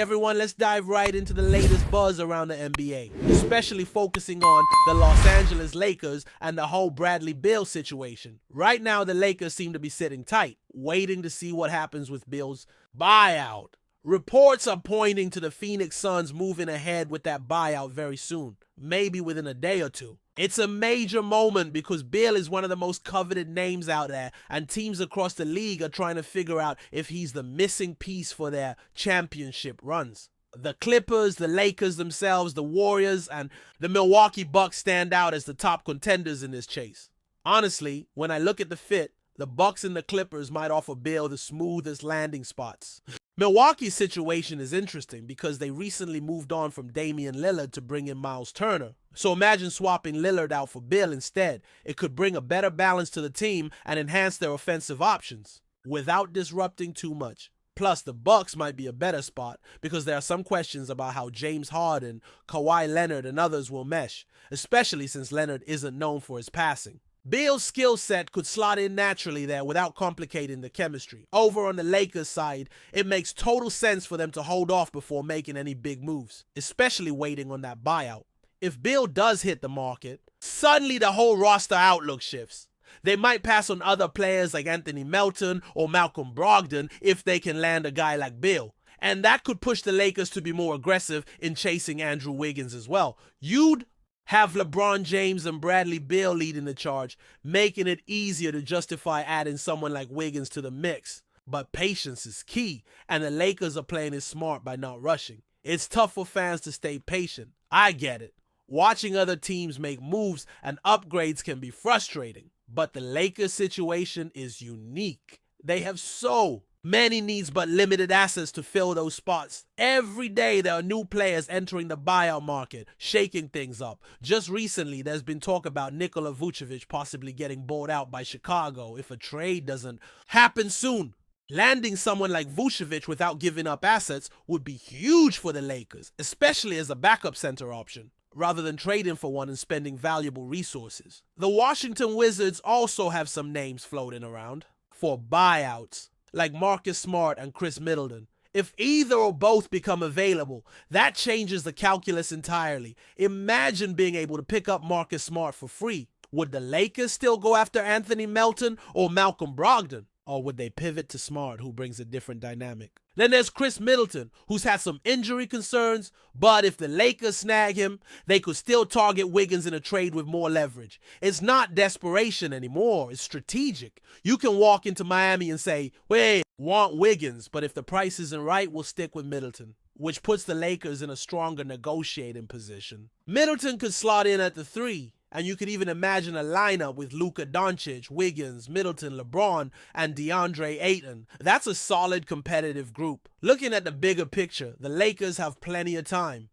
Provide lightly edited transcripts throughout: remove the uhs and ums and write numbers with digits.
Okay, everyone, let's dive right into the latest buzz around the NBA, especially focusing on the Los Angeles Lakers and the whole Bradley Beal situation. Right now, the Lakers seem to be sitting tight, waiting to see what happens with Beal's buyout. Reports are pointing to the Phoenix Suns moving ahead with that buyout very soon, maybe within a day or two. It's a major moment because Beal is one of the most coveted names out there, and teams across the league are trying to figure out if he's the missing piece for their championship runs. The Clippers, the Lakers themselves, the Warriors, and the Milwaukee Bucks stand out as the top contenders in this chase. Honestly, when I look at the fit, the Bucks and the Clippers might offer Beal the smoothest landing spots. Milwaukee's situation is interesting because they recently moved on from Damian Lillard to bring in Miles Turner. So imagine swapping Lillard out for Beal instead. It could bring a better balance to the team and enhance their offensive options without disrupting too much. Plus, the Bucks might be a better spot because there are some questions about how James Harden, Kawhi Leonard, and others will mesh, especially since Leonard isn't known for his passing. Beal's skill set could slot in naturally there without complicating the chemistry. Over on the Lakers side, it makes total sense for them to hold off before making any big moves, especially waiting on that buyout. If Beal does hit the market, suddenly the whole roster outlook shifts. They might pass on other players like Anthony Melton or Malcolm Brogdon if they can land a guy like Beal. And that could push the Lakers to be more aggressive in chasing Andrew Wiggins as well. You'd have LeBron James and Bradley Beal leading the charge, making it easier to justify adding someone like Wiggins to the mix. But patience is key, and the Lakers are playing it smart by not rushing. It's tough for fans to stay patient. I get it. Watching other teams make moves and upgrades can be frustrating, but the Lakers situation is unique. They have so many needs but limited assets to fill those spots. Every day there are new players entering the buyout market, shaking things up. Just recently there's been talk about Nikola Vucevic possibly getting bought out by Chicago if a trade doesn't happen soon. Landing someone like Vucevic without giving up assets would be huge for the Lakers, especially as a backup center option, rather than trading for one and spending valuable resources. The Washington Wizards also have some names floating around for buyouts, like Marcus Smart and Chris Middleton. If either or both become available, that changes the calculus entirely. Imagine being able to pick up Marcus Smart for free. Would the Lakers still go after Anthony Melton or Malcolm Brogdon? Or would they pivot to Smart, who brings a different dynamic? Then there's Chris Middleton, who's had some injury concerns, but if the Lakers snag him, they could still target Wiggins in a trade with more leverage. It's not desperation anymore, it's strategic. You can walk into Miami and say, "Wait, want Wiggins, but if the price isn't right, we'll stick with Middleton," which puts the Lakers in a stronger negotiating position. Middleton could slot in at the 3. And you could even imagine a lineup with Luka Doncic, Wiggins, Middleton, LeBron, and DeAndre Ayton. That's a solid competitive group. Looking at the bigger picture, the Lakers have plenty of time.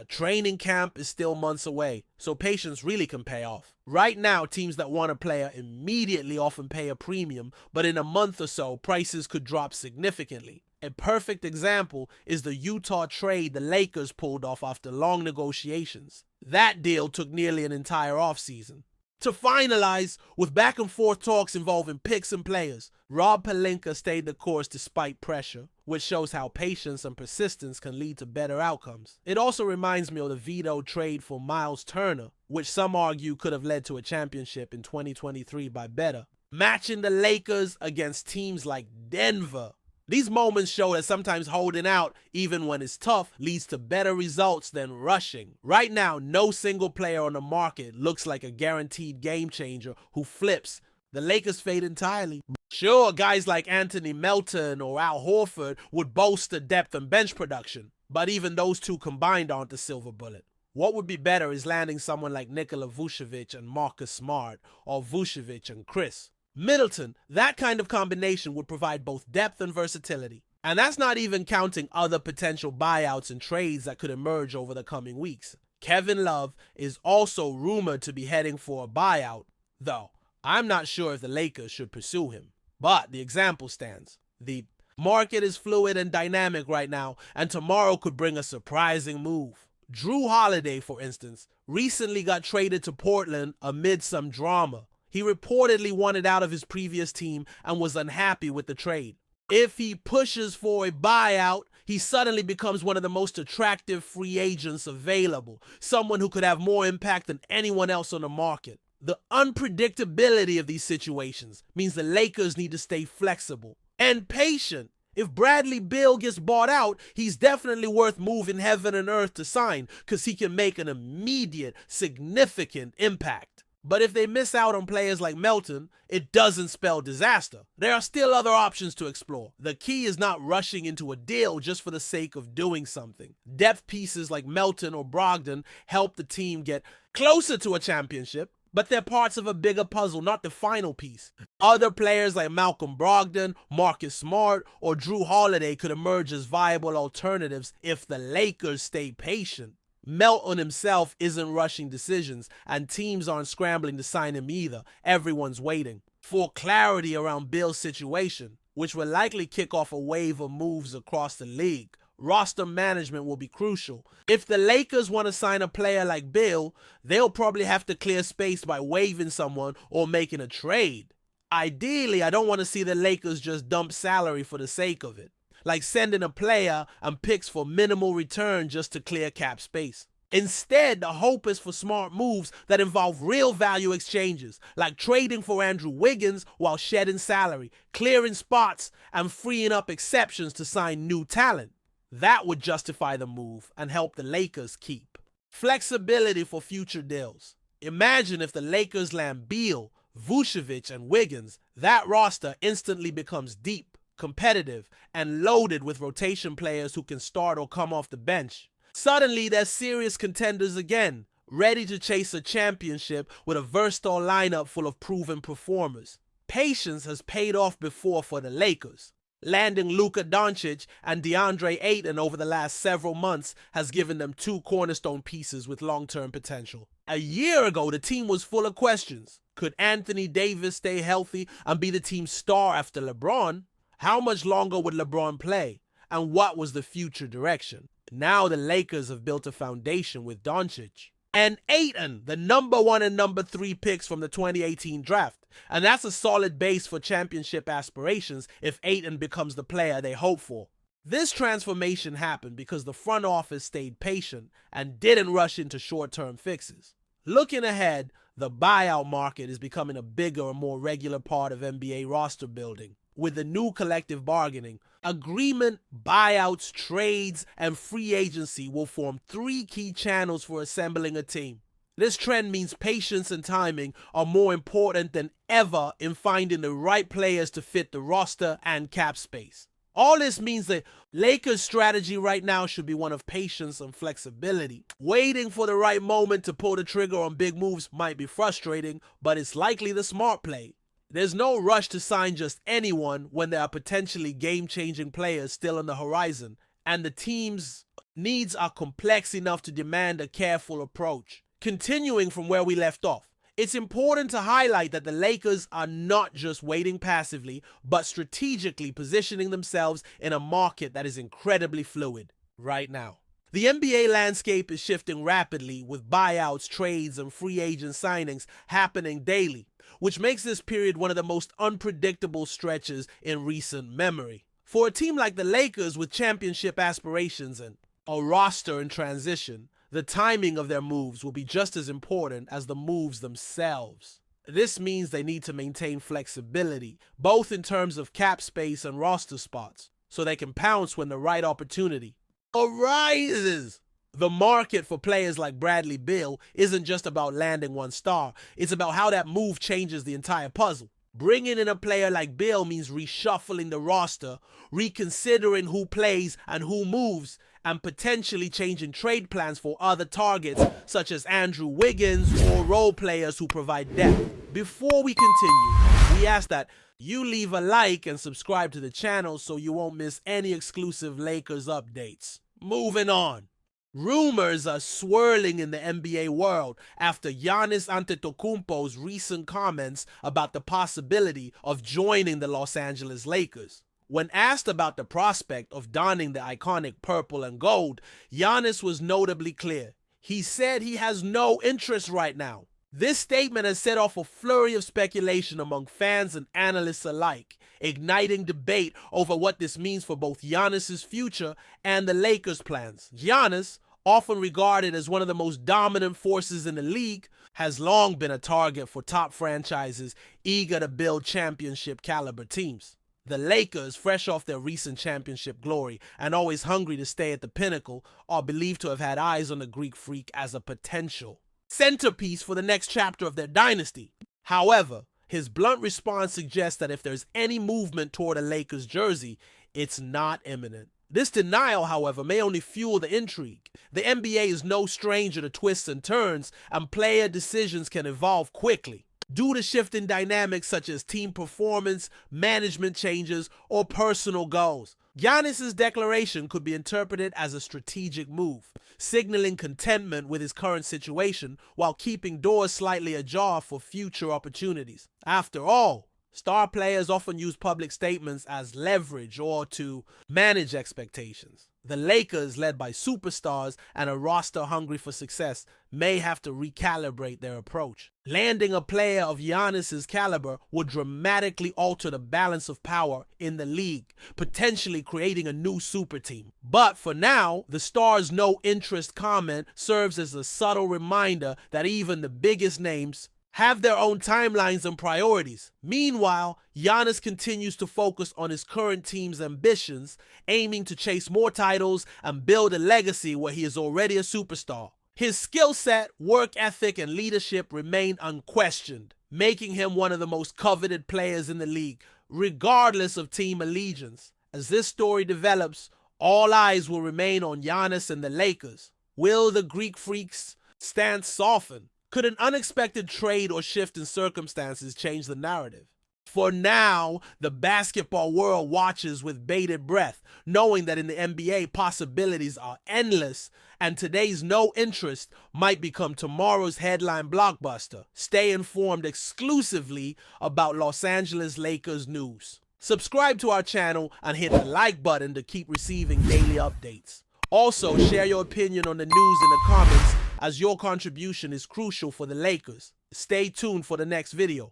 Training camp is still months away, so patience really can pay off. Right now, teams that want a player immediately often pay a premium, but in a month or so, prices could drop significantly. A perfect example is the Utah trade the Lakers pulled off after long negotiations. That deal took nearly an entire offseason. To finalize, with back and forth talks involving picks and players, Rob Pelinka stayed the course despite pressure, which shows how patience and persistence can lead to better outcomes. It also reminds me of the vetoed trade for Miles Turner, which some argue could have led to a championship in 2023 by better. Matching the Lakers against teams like Denver. These moments show that sometimes holding out, even when it's tough, leads to better results than rushing. Right now, no single player on the market looks like a guaranteed game changer who flips. The Lakers fade entirely. Sure, guys like Anthony Melton or Al Horford would bolster depth and bench production, but even those two combined aren't the silver bullet. What would be better is landing someone like Nikola Vucevic and Marcus Smart, or Vucevic and Chris Middleton. That kind of combination would provide both depth and versatility. And that's not even counting other potential buyouts and trades that could emerge over the coming weeks. Kevin Love is also rumored to be heading for a buyout, though I'm not sure if the Lakers should pursue him. But the example stands. The market is fluid and dynamic right now, and tomorrow could bring a surprising move. Drew Holiday, for instance, recently got traded to Portland amid some drama. He reportedly wanted out of his previous team and was unhappy with the trade. If he pushes for a buyout, he suddenly becomes one of the most attractive free agents available, someone who could have more impact than anyone else on the market. The unpredictability of these situations means the Lakers need to stay flexible and patient. If Bradley Beal gets bought out, he's definitely worth moving heaven and earth to sign because he can make an immediate, significant impact. But if they miss out on players like Melton, it doesn't spell disaster. There are still other options to explore. The key is not rushing into a deal just for the sake of doing something. Depth pieces like Melton or Brogdon help the team get closer to a championship, but they're parts of a bigger puzzle, not the final piece. Other players like Malcolm Brogdon, Marcus Smart, or Drew Holiday could emerge as viable alternatives if the Lakers stay patient. Melton himself isn't rushing decisions, and teams aren't scrambling to sign him either. Everyone's waiting for clarity around Beal's situation, which will likely kick off a wave of moves across the league. Roster management will be crucial. If the Lakers want to sign a player like Beal, they'll probably have to clear space by waiving someone or making a trade. Ideally, I don't want to see the Lakers just dump salary for the sake of it, like sending a player and picks for minimal return just to clear cap space. Instead, the hope is for smart moves that involve real value exchanges, like trading for Andrew Wiggins while shedding salary, clearing spots, and freeing up exceptions to sign new talent. That would justify the move and help the Lakers keep flexibility for future deals. Imagine if the Lakers land Beal, Vucevic, and Wiggins. That roster instantly becomes deep, competitive, and loaded with rotation players who can start or come off the bench. Suddenly, they're serious contenders again, ready to chase a championship with a versatile lineup full of proven performers. Patience has paid off before for the Lakers. Landing Luka Doncic and DeAndre Ayton over the last several months has given them two cornerstone pieces with long-term potential. A year ago, the team was full of questions. Could Anthony Davis stay healthy and be the team's star after LeBron? How much longer would LeBron play? And what was the future direction? Now the Lakers have built a foundation with Doncic and Ayton, the number 1 and number 3 picks from the 2018 draft. And that's a solid base for championship aspirations if Ayton becomes the player they hope for. This transformation happened because the front office stayed patient and didn't rush into short-term fixes. Looking ahead, the buyout market is becoming a bigger and more regular part of NBA roster building. With the new collective bargaining agreement, buyouts, trades, and free agency will form 3 key channels for assembling a team. This trend means patience and timing are more important than ever in finding the right players to fit the roster and cap space. All this means that Lakers' strategy right now should be one of patience and flexibility. Waiting for the right moment to pull the trigger on big moves might be frustrating, but it's likely the smart play. There's no rush to sign just anyone when there are potentially game-changing players still on the horizon, and the team's needs are complex enough to demand a careful approach. Continuing from where we left off, it's important to highlight that the Lakers are not just waiting passively, but strategically positioning themselves in a market that is incredibly fluid right now. The NBA landscape is shifting rapidly with buyouts, trades, and free agent signings happening daily, which makes this period one of the most unpredictable stretches in recent memory. For a team like the Lakers with championship aspirations and a roster in transition, the timing of their moves will be just as important as the moves themselves. This means they need to maintain flexibility, both in terms of cap space and roster spots, so they can pounce when the right opportunity arises. The market for players like Bradley Beal isn't just about landing one star, it's about how that move changes the entire puzzle. Bringing in a player like Beal means reshuffling the roster, reconsidering who plays and who moves, and potentially changing trade plans for other targets such as Andrew Wiggins or role players who provide depth. Before we continue, we ask that you leave a like and subscribe to the channel so you won't miss any exclusive Lakers updates. Moving on. Rumors are swirling in the NBA world after Giannis Antetokounmpo's recent comments about the possibility of joining the Los Angeles Lakers. When asked about the prospect of donning the iconic purple and gold, Giannis was notably clear. He said he has no interest right now. This statement has set off a flurry of speculation among fans and analysts alike. igniting debate over what this means for both Giannis' future and the Lakers' plans. Giannis, often regarded as one of the most dominant forces in the league, has long been a target for top franchises eager to build championship-caliber teams. The Lakers, fresh off their recent championship glory and always hungry to stay at the pinnacle, are believed to have had eyes on the Greek Freak as a potential centerpiece for the next chapter of their dynasty. However, his blunt response suggests that if there's any movement toward a Lakers jersey, it's not imminent. This denial, however, may only fuel the intrigue. The NBA is no stranger to twists and turns, and player decisions can evolve quickly due to shifting dynamics such as team performance, management changes, or personal goals. Giannis' declaration could be interpreted as a strategic move, signaling contentment with his current situation while keeping doors slightly ajar for future opportunities. After all, star players often use public statements as leverage or to manage expectations. The Lakers, led by superstars and a roster hungry for success, may have to recalibrate their approach. Landing a player of Giannis' caliber would dramatically alter the balance of power in the league, potentially creating a new super team. But for now, the star's no interest comment serves as a subtle reminder that even the biggest names have their own timelines and priorities. Meanwhile, Giannis continues to focus on his current team's ambitions, aiming to chase more titles and build a legacy where he is already a superstar. His skill set, work ethic, and leadership remain unquestioned, making him one of the most coveted players in the league, regardless of team allegiance. As this story develops, all eyes will remain on Giannis and the Lakers. Will the Greek Freak's stance soften? Could an unexpected trade or shift in circumstances change the narrative? For now, the basketball world watches with bated breath, knowing that in the NBA possibilities are endless, and today's no interest might become tomorrow's headline blockbuster. Stay informed exclusively about Los Angeles Lakers news. Subscribe to our channel and hit the like button to keep receiving daily updates. Also, share your opinion on the news in the comments, as your contribution is crucial for the Lakers. Stay tuned for the next video.